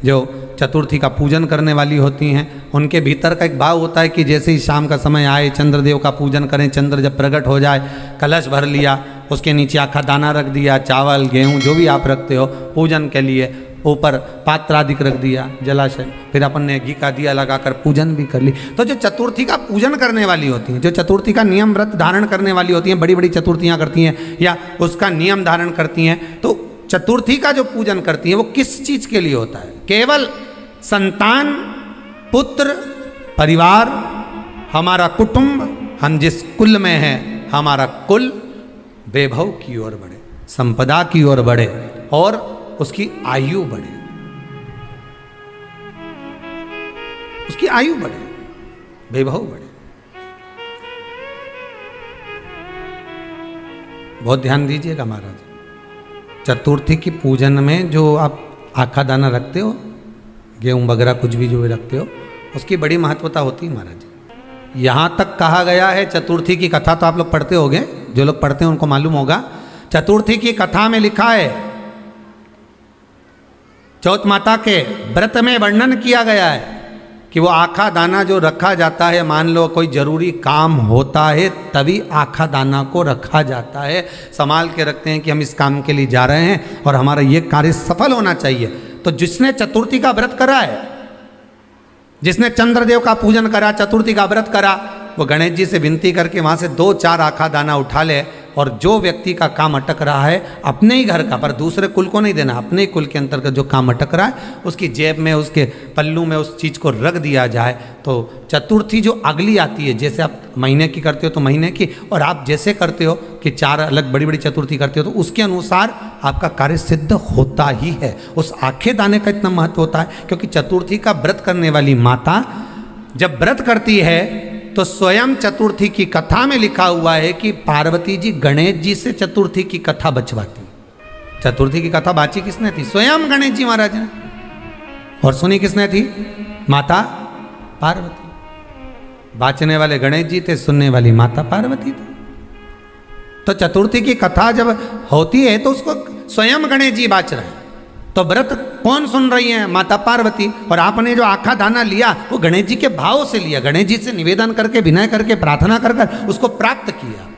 जो चतुर्थी का पूजन करने वाली होती हैं, उनके भीतर का एक भाव होता है कि जैसे ही शाम का समय आए चंद्रदेव का पूजन करें, चंद्र जब प्रकट हो जाए, कलश भर लिया, उसके नीचे आखा दाना रख दिया, चावल गेहूँ जो भी आप रखते हो पूजन के लिए, ऊपर पात्र आदि रख दिया जलाशय, फिर अपन ने घी का दिया लगाकर पूजन भी कर ली। तो जो चतुर्थी का पूजन करने वाली होती हैं, जो चतुर्थी का नियम व्रत धारण करने वाली होती हैं, बड़ी बड़ी चतुर्थियाँ करती हैं या उसका नियम धारण करती हैं, तो चतुर्थी का जो पूजन करती हैं वो किस चीज़ के लिए होता है? केवल संतान, पुत्र, परिवार, हमारा कुटुंब, हम जिस कुल में हैं, हमारा कुल वैभव की ओर बढ़े, संपदा की ओर बढ़े और उसकी आयु बढ़े, उसकी आयु बढ़े, वैभव बढ़े। बहुत ध्यान दीजिएगा महाराज, चतुर्थी की पूजन में जो आप आखा दाना रखते हो, गेहूं वगैरह कुछ भी जो भी रखते हो, उसकी बड़ी महत्वता होती है महाराज। यहाँ तक कहा गया है, चतुर्थी की कथा तो आप लोग पढ़ते होंगे, जो लोग पढ़ते हैं उनको मालूम होगा, चतुर्थी की कथा में लिखा है, चौथ माता के व्रत में वर्णन किया गया है कि वो आखा दाना जो रखा जाता है, मान लो कोई जरूरी काम होता है तभी आखा दाना को रखा जाता है, संभाल के रखते हैं कि हम इस काम के लिए जा रहे हैं और हमारा ये कार्य सफल होना चाहिए। तो जिसने चतुर्थी का व्रत करा है, जिसने चंद्रदेव का पूजन करा, चतुर्थी का व्रत करा, वो गणेश जी से विनती करके वहाँ से 2-4 आखा दाना उठा ले, और जो व्यक्ति का काम अटक रहा है अपने ही घर का, पर दूसरे कुल को नहीं देना, अपने ही कुल के अंतर्गत जो काम अटक रहा है उसकी जेब में, उसके पल्लू में उस चीज़ को रख दिया जाए। तो चतुर्थी जो अगली आती है, जैसे आप महीने की करते हो तो महीने की, और आप जैसे करते हो कि 4 अलग बड़ी बड़ी चतुर्थी करते हो तो उसके अनुसार आपका कार्य सिद्ध होता ही है। उस आखे दाने का इतना महत्व होता है क्योंकि चतुर्थी का व्रत करने वाली माता जब व्रत करती है तो स्वयं चतुर्थी की कथा में लिखा हुआ है कि पार्वती जी गणेश जी से चतुर्थी की कथा बचवाती। चतुर्थी की कथा बाची किसने थी? स्वयं गणेश जी महाराज ने। और सुनी किसने थी? माता पार्वती। बाचने वाले गणेश जी थे, सुनने वाली माता पार्वती थी। तो चतुर्थी की कथा जब होती है तो उसको स्वयं गणेश जी बाच रहे हैं, तो व्रत कौन सुन रही है? माता पार्वती। और आपने जो आखा दाना लिया वो गणेश जी के भाव से लिया, गणेश जी से निवेदन करके, विनय करके, प्रार्थना कर उसको प्राप्त किया।